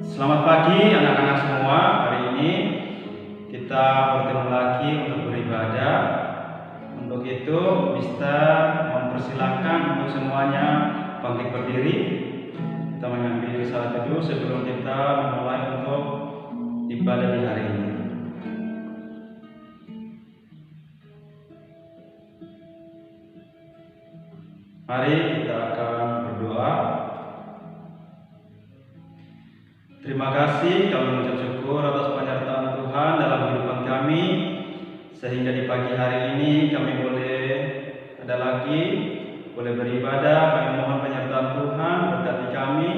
Selamat pagi anak-anak semua. Hari ini kita bertemu lagi untuk beribadah. Untuk itu, Mister mempersilahkan untuk semuanya bangkit berdiri. Kita mengambil salat teduh sebelum kita memulai untuk ibadah di hari ini. Mari kita akan berdoa. Terima kasih, kami mengucap syukur atas penyertaan Tuhan dalam kehidupan kami, sehingga di pagi hari ini kami boleh ada lagi, boleh beribadah. Kami mohon penyertaan Tuhan, berkati kami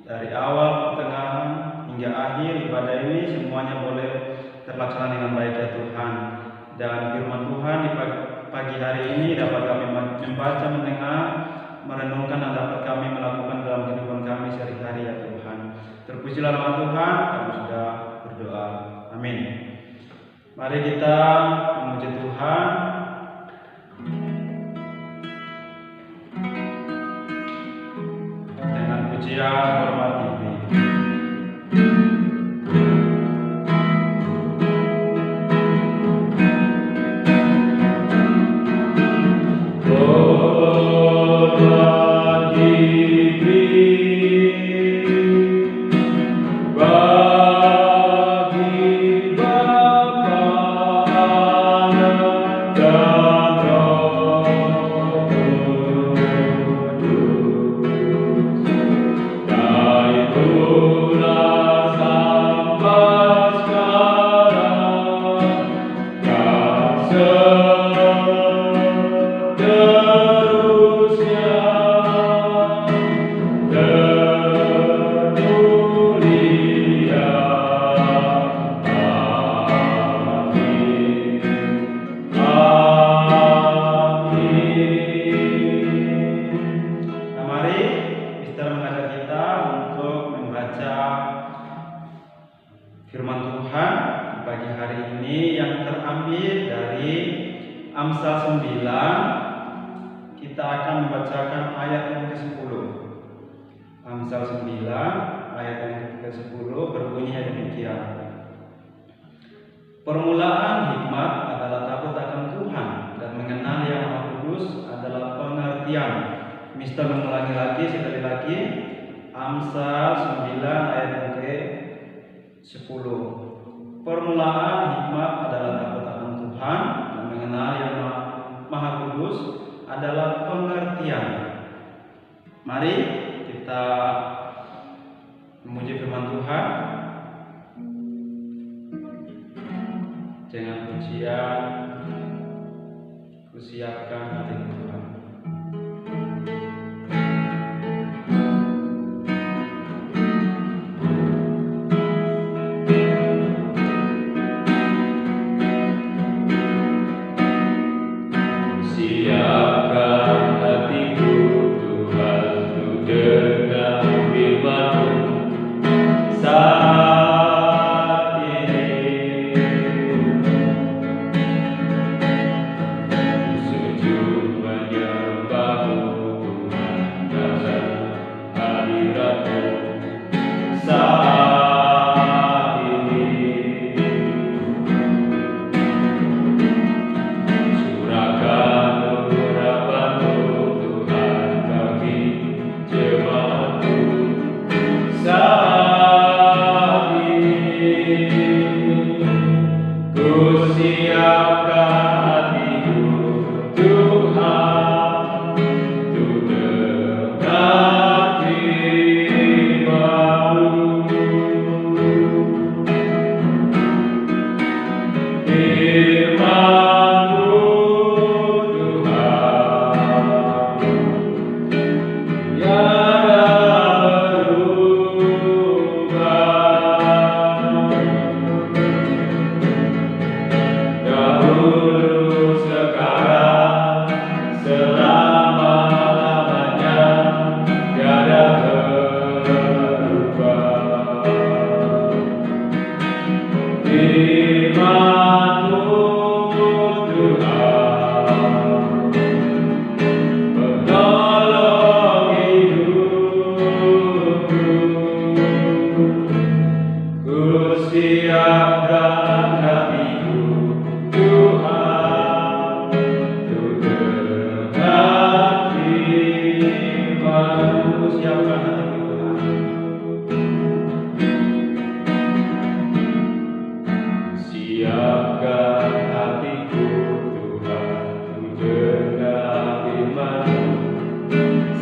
dari awal, pertengahan, hingga akhir ibadah ini, semuanya boleh terlaksana dengan baik ya Tuhan. Dan firman Tuhan di pagi hari ini dapat kami membaca, mendengar, merenungkan, dan dapat kami melakukan dalam kehidupan kami sehari-hari ya Tuhan. Terpujilah nama Tuhan, kami sudah berdoa. Amin. Mari kita memuji Tuhan. Dengan pujian hormat ini. Firman Tuhan di pagi hari ini yang terambil dari Amsal 9. Kita akan membacakan ayat yang ke-10. Amsal 9 ayat yang ke-10 berbunyi demikian. Permulaan hikmat adalah takut akan Tuhan, dan mengenal Yang Maha Kudus adalah pengertian. Mister mengulangi lagi sekali lagi. Amsal 9 ayat yang ke-10. Permulaan hikmat adalah takut akan Tuhan, dan mengenal Yang Maha Kudus adalah pengertian. Mari kita memuji firman Tuhan dengan pujian. Kusiapkan hati Tuhan. Sujud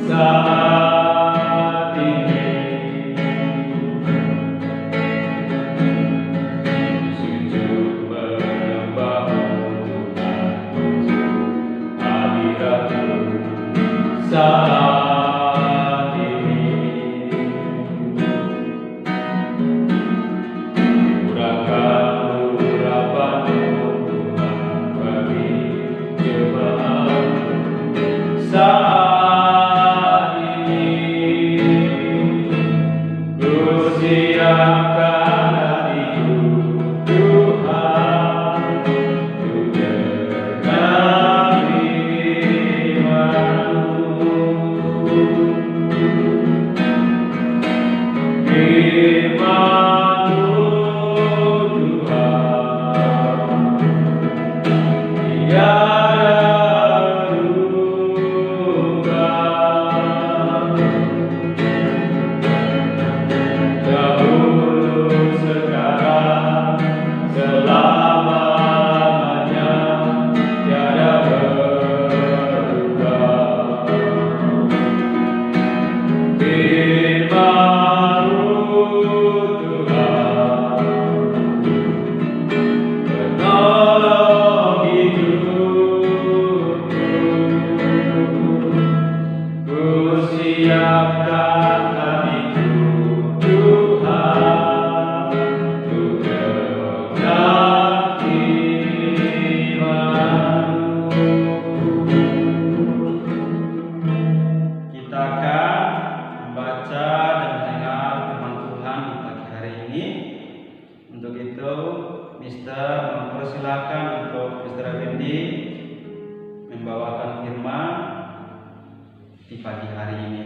saat ini sujud menyembah Tuhan hadirat-Mu saat ini curahkan urapan-Mu Tuhan bagi jemaat saat ini. Ku siapkan hatiku Tuhan untuk dengar firman-Mu. Firman-Mu Tuhan tiada berubah. Dahulu, sekarang, selama-lamanya tiada berubah. Firman-Mu Tuhan penolong hidupku. Ku siapkan hatiku Tuhan untuk dengar firman-Mu. Kita akan membaca dan mendengar firman Tuhan di pagi hari ini. Untuk itu, Mister mempersilahkan untuk Mister Effendi membawakan firman di pagi hari ini.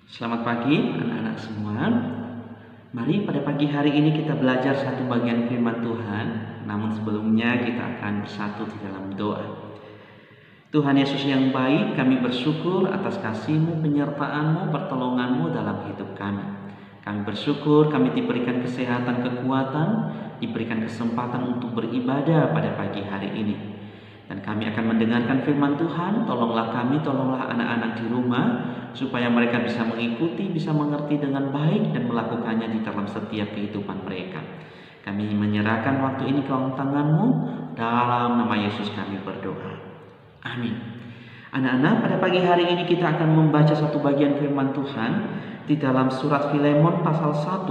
Selamat pagi anak-anak semua. Mari pada pagi hari ini kita belajar satu bagian firman Tuhan. Namun sebelumnya kita akan bersatu di dalam doa. Tuhan Yesus yang baik, kami bersyukur atas kasih-Mu, penyertaan-Mu, pertolongan-Mu dalam hidup kami. Kami bersyukur kami diberikan kesehatan, kekuatan, diberikan kesempatan untuk beribadah pada pagi hari ini. Dan kami akan mendengarkan firman Tuhan. Tolonglah kami, tolonglah anak-anak di rumah, supaya mereka bisa mengikuti, bisa mengerti dengan baik dan melakukannya di dalam setiap kehidupan mereka. Kami menyerahkan waktu ini ke dalam tangan-Mu. Dalam nama Yesus kami berdoa. Amin. Anak-anak, pada pagi hari ini kita akan membaca satu bagian firman Tuhan di dalam surat Filemon pasal 1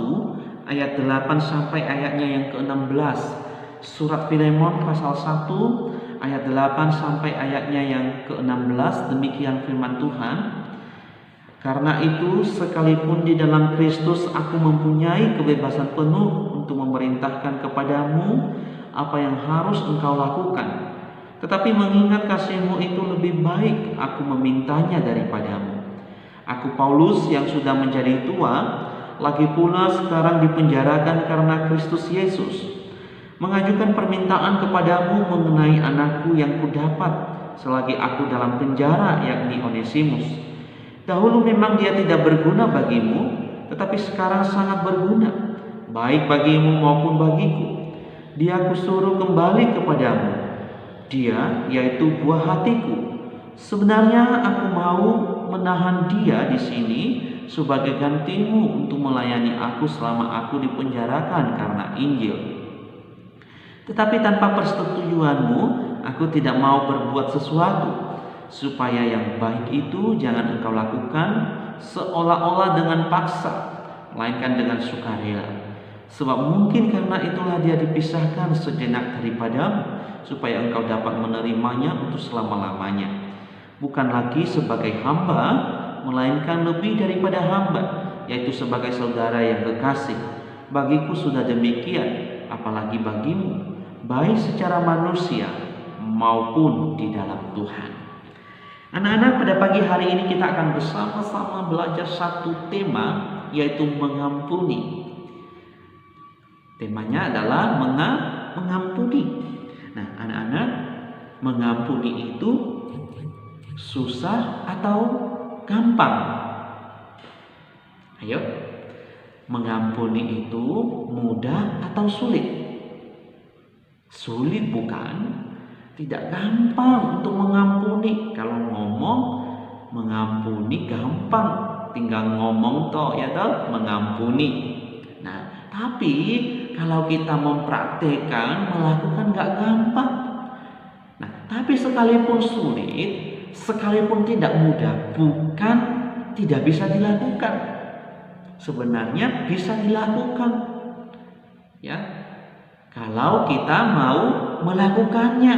ayat 8 sampai ayatnya yang ke-16. Surat Filemon pasal 1 ayat 8 sampai ayatnya yang ke-16. Demikian firman Tuhan. Karena itu, sekalipun di dalam Kristus aku mempunyai kebebasan penuh untuk memerintahkan kepadamu apa yang harus engkau lakukan. Tetapi mengingat kasih-Mu itu lebih baik aku memintanya daripadamu. Aku Paulus yang sudah menjadi tua, lagi pula sekarang dipenjarakan karena Kristus Yesus, mengajukan permintaan kepadamu mengenai anakku yang kudapat selagi aku dalam penjara, yakni Onesimus. Dahulu memang dia tidak berguna bagimu, tetapi sekarang sangat berguna, baik bagimu maupun bagiku. Dia kusuruh kembali kepadamu. Dia yaitu buah hatiku. Sebenarnya aku mau menahan dia di sini sebagai gantimu untuk melayani aku selama aku dipenjarakan karena Injil. Tetapi tanpa persetujuanmu, aku tidak mau berbuat sesuatu, supaya yang baik itu jangan engkau lakukan seolah-olah dengan paksa, melainkan dengan sukarela. Sebab mungkin karena itulah dia dipisahkan sejenak daripadamu, supaya engkau dapat menerimanya untuk selama-lamanya. Bukan lagi sebagai hamba, melainkan lebih daripada hamba, yaitu sebagai saudara yang kekasih. Bagiku sudah demikian, apalagi bagimu, baik secara manusia maupun di dalam Tuhan. Anak-anak, pada pagi hari ini kita akan bersama-sama belajar satu tema, yaitu mengampuni. Temanya adalah mengampuni. Nah, anak-anak, mengampuni itu susah atau gampang? Ayo, mengampuni itu mudah atau sulit? Sulit bukan? Tidak gampang untuk mengampuni. Kalau ngomong mengampuni gampang, tinggal ngomong toh ya toh, mengampuni. Nah, tapi kalau kita mempraktekkan, melakukan gak gampang. Nah, tapi sekalipun sulit, sekalipun tidak mudah, bukan tidak bisa dilakukan. Sebenarnya bisa dilakukan. Ya. Kalau kita mau melakukannya.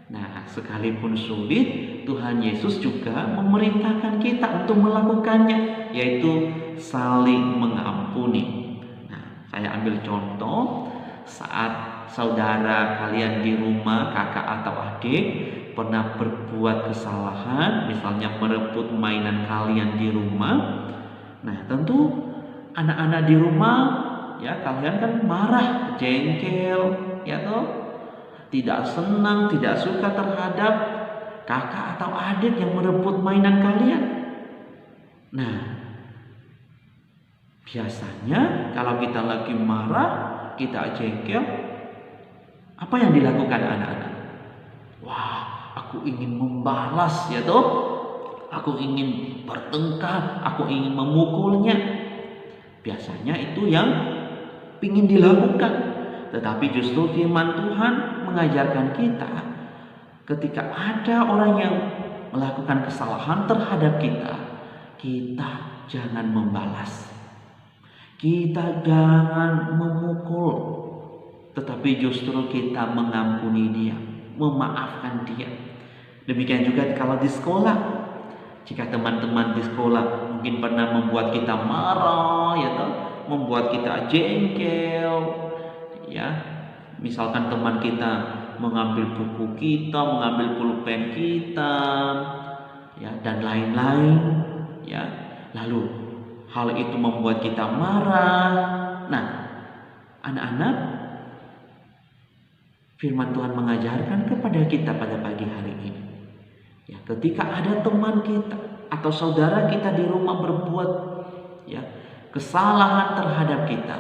Nah, sekalipun sulit, Tuhan Yesus juga memerintahkan kita untuk melakukannya, yaitu saling mengampuni. Nah, saya ambil contoh saat saudara kalian di rumah, kakak atau adik pernah berbuat kesalahan, misalnya merebut mainan kalian di rumah. Nah, tentu anak-anak di rumah ya kalian kan marah, jengkel, ya toh, tidak senang, tidak suka terhadap kakak atau adik yang merebut mainan kalian. Nah, biasanya kalau kita lagi marah, kita jengkel, apa yang dilakukan anak-anak? Wah, aku ingin membalas ya toh, aku ingin bertengkar, aku ingin memukulnya. Biasanya itu yang ingin dilakukan. Tetapi justru firman Tuhan mengajarkan kita, ketika ada orang yang melakukan kesalahan terhadap kita, kita jangan membalas, kita jangan memukul, tetapi justru kita mengampuni dia, memaafkan dia. Demikian juga kalau di sekolah, jika teman-teman di sekolah mungkin pernah membuat kita marah ya toh, membuat kita jengkel, ya, misalkan teman kita mengambil buku kita, mengambil pulpen kita, ya, dan lain-lain, ya, lalu hal itu membuat kita marah. Nah, anak-anak, firman Tuhan mengajarkan kepada kita pada pagi hari ini, ya, ketika ada teman kita atau saudara kita di rumah berbuat ya kesalahan terhadap kita,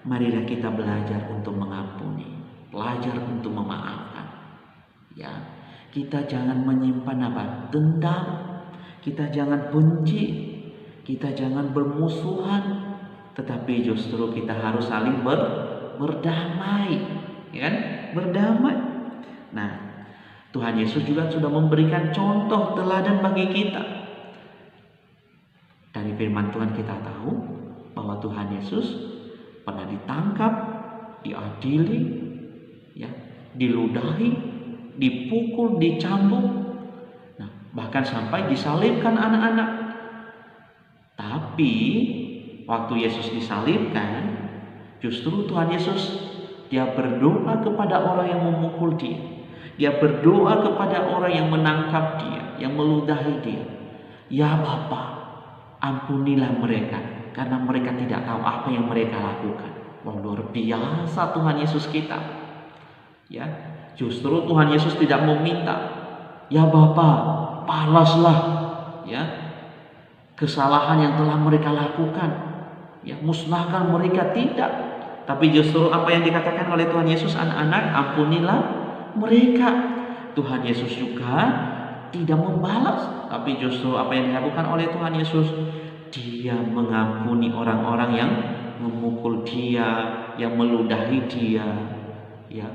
marilah kita belajar untuk mengampuni, belajar untuk memaafkan. Ya, kita jangan menyimpan dendam, kita jangan benci, kita jangan bermusuhan, tetapi justru kita harus saling berdamai, ya kan? Berdamai. Nah, Tuhan Yesus juga sudah memberikan contoh teladan bagi kita. Dari firman Tuhan kita tahu bahwa Tuhan Yesus pernah ditangkap, diadili, ya, diludahi, dipukul, dicambuk, nah, bahkan sampai disalibkan anak-anak. Tapi waktu Yesus disalibkan, justru Tuhan Yesus dia berdoa kepada orang yang memukul dia, dia berdoa kepada orang yang menangkap dia, yang meludahi dia. Ya Bapa, ampunilah mereka, karena mereka tidak tahu apa yang mereka lakukan. Wah, luar biasa Tuhan Yesus kita. Ya, justru Tuhan Yesus tidak meminta, ya Bapa, balaslah ya kesalahan yang telah mereka lakukan, ya, musnahkan mereka, tidak. Tapi justru apa yang dikatakan oleh Tuhan Yesus, anak-anak, ampunilah mereka. Tuhan Yesus juga tidak membalas, tapi justru apa yang dilakukan oleh Tuhan Yesus, dia mengampuni orang-orang yang memukul dia, yang meludahi dia, ya.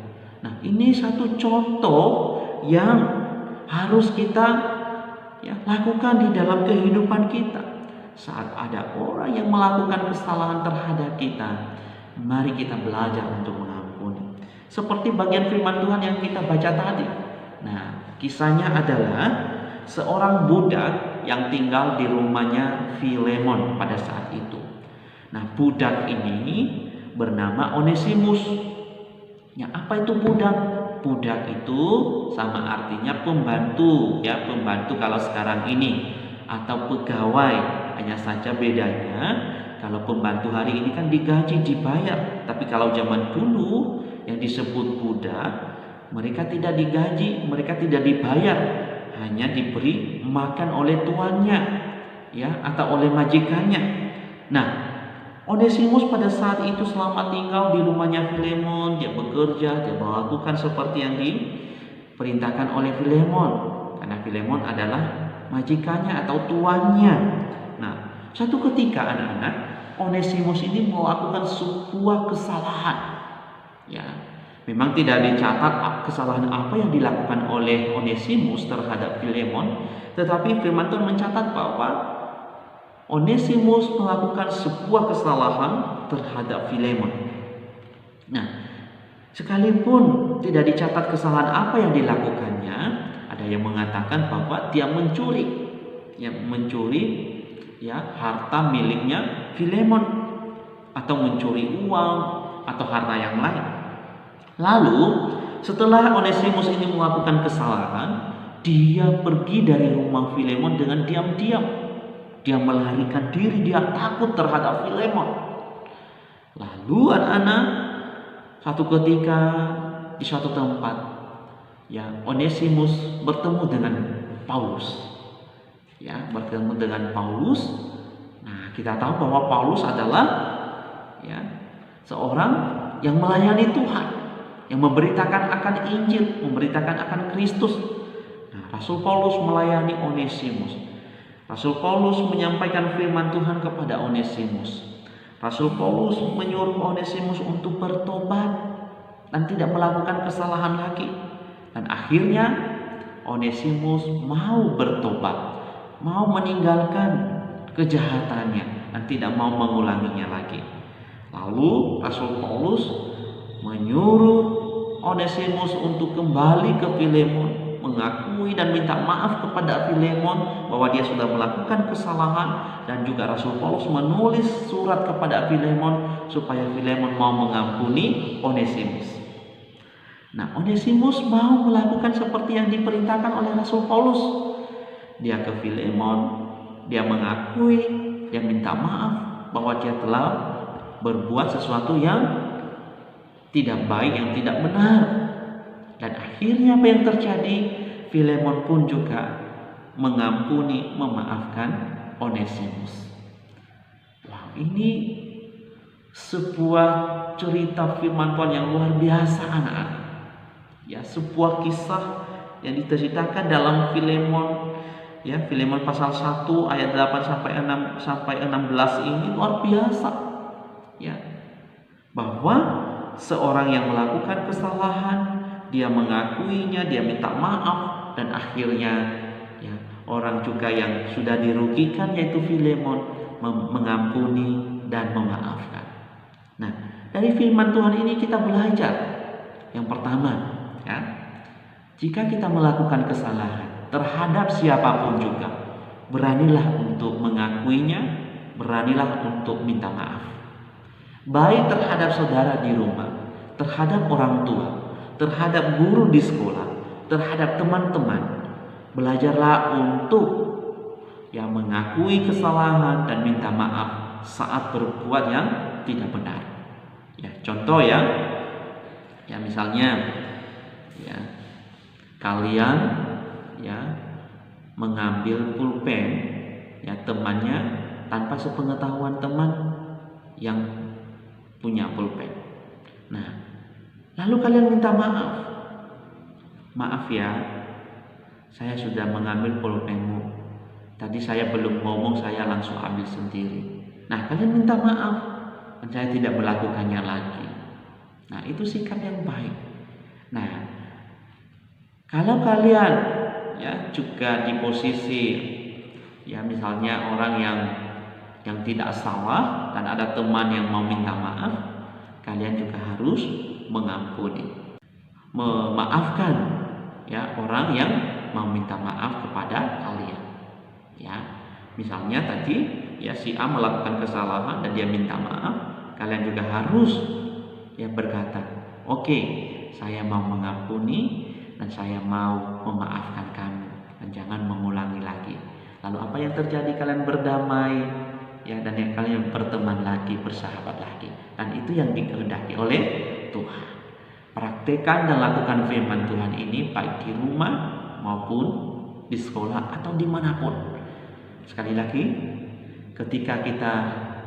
Nah, ini satu contoh yang harus kita ya lakukan di dalam kehidupan kita. Saat ada orang yang melakukan kesalahan terhadap kita, mari kita belajar untuk mengampuni. Seperti bagian firman Tuhan yang kita baca tadi. Nah, kisahnya adalah seorang budak yang tinggal di rumahnya Filemon pada saat itu. Nah, budak ini bernama Onesimus. Ya, apa itu budak? Budak itu sama artinya pembantu, ya, pembantu kalau sekarang ini, atau pegawai. Hanya saja bedanya, kalau pembantu hari ini kan digaji, dibayar. Tapi kalau zaman dulu yang disebut budak, mereka tidak digaji, mereka tidak dibayar, hanya diberi makan oleh tuannya, ya, atau oleh majikannya. Nah, Onesimus pada saat itu selama tinggal di rumahnya Filemon, dia bekerja, dia melakukan seperti yang diperintahkan oleh Filemon, karena Filemon adalah majikannya atau tuannya. Nah, satu ketika anak-anak, Onesimus ini melakukan sebuah kesalahan. Ya, memang tidak dicatat kesalahan apa yang dilakukan oleh Onesimus terhadap Filemon, tetapi firman Tuhan mencatat bahwa Onesimus melakukan sebuah kesalahan terhadap Filemon. Nah, sekalipun tidak dicatat kesalahan apa yang dilakukannya, ada yang mengatakan bahwa dia mencuri, harta miliknya Filemon, atau mencuri uang atau harta yang lain. Lalu setelah Onesimus ini melakukan kesalahan, dia pergi dari rumah Filemon dengan diam-diam. Dia melarikan diri, dia takut terhadap Filemon. Lalu anak-anak, satu ketika di suatu tempat, Onesimus bertemu dengan Paulus. Bertemu dengan Paulus. Nah, kita tahu bahwa Paulus adalah seorang yang melayani Tuhan, yang memberitakan akan Injil, memberitakan akan Kristus. Nah, Rasul Paulus melayani Onesimus. Rasul Paulus menyampaikan firman Tuhan kepada Onesimus. Rasul Paulus menyuruh Onesimus untuk bertobat dan tidak melakukan kesalahan lagi. Dan akhirnya Onesimus mau bertobat, mau meninggalkan kejahatannya dan tidak mau mengulanginya lagi. Lalu Rasul Paulus menyuruh Onesimus untuk kembali ke Filemon, mengakui dan minta maaf kepada Filemon bahwa dia sudah melakukan kesalahan, dan juga Rasul Paulus menulis surat kepada Filemon supaya Filemon mau mengampuni Onesimus. Nah, Onesimus mau melakukan seperti yang diperintahkan oleh Rasul Paulus. Dia ke Filemon, dia mengakui, dia minta maaf bahwa dia telah berbuat sesuatu yang tidak baik, yang tidak benar. Dan akhirnya apa yang terjadi? Filemon pun juga mengampuni, memaafkan Onesimus. Wah, ini sebuah cerita firman Tuhan yang luar biasa, anak-anak. Sebuah kisah yang diceritakan dalam Filemon, Filemon pasal 1 ayat 8 sampai 16 ini luar biasa. Bahwa seorang yang melakukan kesalahan, dia mengakuinya, dia minta maaf, dan akhirnya orang juga yang sudah dirugikan yaitu Filemon mengampuni dan memaafkan. Nah, dari firman Tuhan ini kita belajar yang pertama, jika kita melakukan kesalahan terhadap siapapun juga, beranilah untuk mengakuinya, beranilah untuk minta maaf. Baik terhadap saudara di rumah, terhadap orang tua, terhadap guru di sekolah, terhadap teman-teman. Belajarlah untuk mengakui kesalahan dan minta maaf saat berbuat yang tidak benar. Contoh misalnya kalian mengambil pulpen temannya tanpa sepengetahuan teman yang punya pulpen. Nah, lalu kalian minta maaf. Maaf saya sudah mengambil pulpenmu. Tadi saya belum ngomong, saya langsung ambil sendiri. Nah, kalian minta maaf dan saya tidak melakukannya lagi. Nah, itu sikap yang baik. Nah, kalau kalian juga di posisi misalnya orang yang tidak salah dan ada teman yang mau minta maaf, kalian juga harus mengampuni, memaafkan orang yang mau minta maaf kepada kalian. Misalnya tadi si A melakukan kesalahan dan dia minta maaf, kalian juga harus berkata, oke, saya mau mengampuni dan saya mau memaafkan kamu dan jangan mengulangi lagi. Lalu apa yang terjadi? Kalian berdamai dan yang kalian berteman lagi, bersahabat lagi. Dan itu yang dikehendaki oleh Tuhan. Praktekkan dan lakukan firman Tuhan ini baik di rumah maupun di sekolah atau dimanapun. Sekali lagi, ketika kita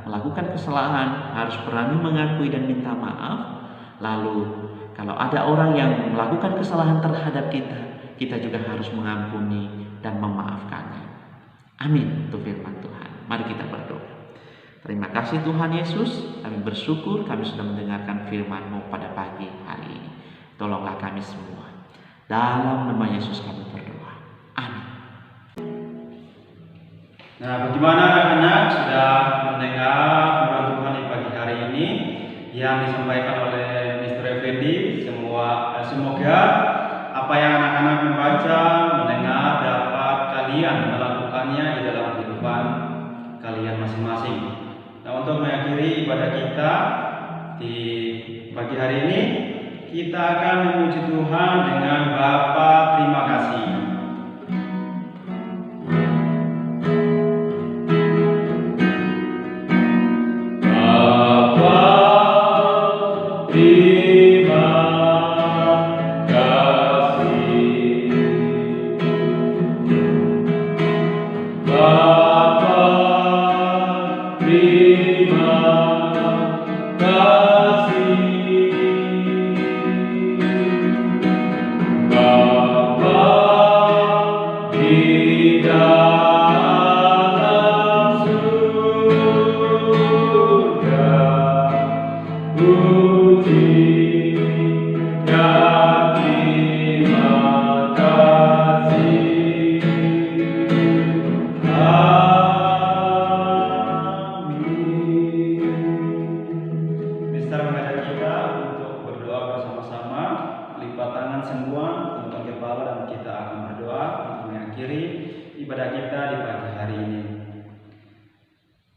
melakukan kesalahan harus berani mengakui dan minta maaf. Lalu kalau ada orang yang melakukan kesalahan terhadap kita, kita juga harus mengampuni dan memaafkannya. Amin untuk firman Tuhan. Mari kita berdoa. Terima kasih Tuhan Yesus, kami bersyukur kami sudah mendengarkan firman-Mu pada pagi hari ini. Tolonglah kami semua. Dalam nama Yesus kami berdoa. Amin. Nah, bagaimana anak-anak sudah mendengar firman Tuhan di pagi hari ini yang disampaikan oleh Mr. Effendi? Semoga apa yang anak-anak membaca, mendengar dapat kalian melakukannya di dalam kehidupan kalian masing-masing. Nah, untuk mengakhiri ibadah kita di pagi hari ini, kita akan memuji Tuhan dengan Bapa terima kasih. Ibadah kita di pagi hari ini.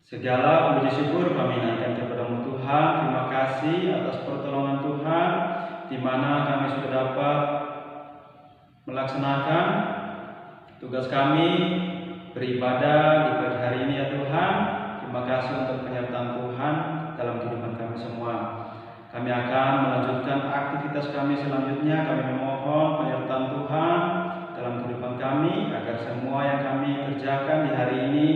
Segala puji syukur kami naikkan kepada-Mu Tuhan. Terima kasih atas pertolongan Tuhan, di mana kami sudah dapat melaksanakan tugas kami beribadah di pagi hari ini ya Tuhan. Terima kasih untuk penyertaan Tuhan dalam kehidupan kami semua. Kami akan melanjutkan aktivitas kami selanjutnya. Kami memohon penyertaan Tuhan dalam kehidupan kami, agar semua yang kami kerjakan di hari ini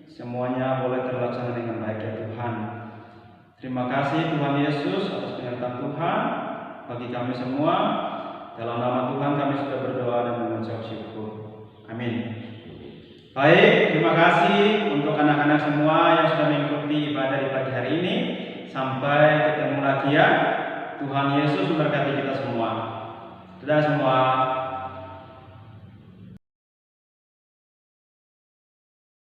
semuanya boleh terlaksana dengan baik ya Tuhan. Terima kasih Tuhan Yesus atas penyertaan Tuhan bagi kami semua. Dalam nama Tuhan kami sudah berdoa dan mengucap syukur. Amin. Baik, terima kasih untuk anak-anak semua yang sudah mengikuti ibadah di pagi hari ini. Sampai ketemu lagi ya. Tuhan Yesus memberkati kita semua. Sudah semua.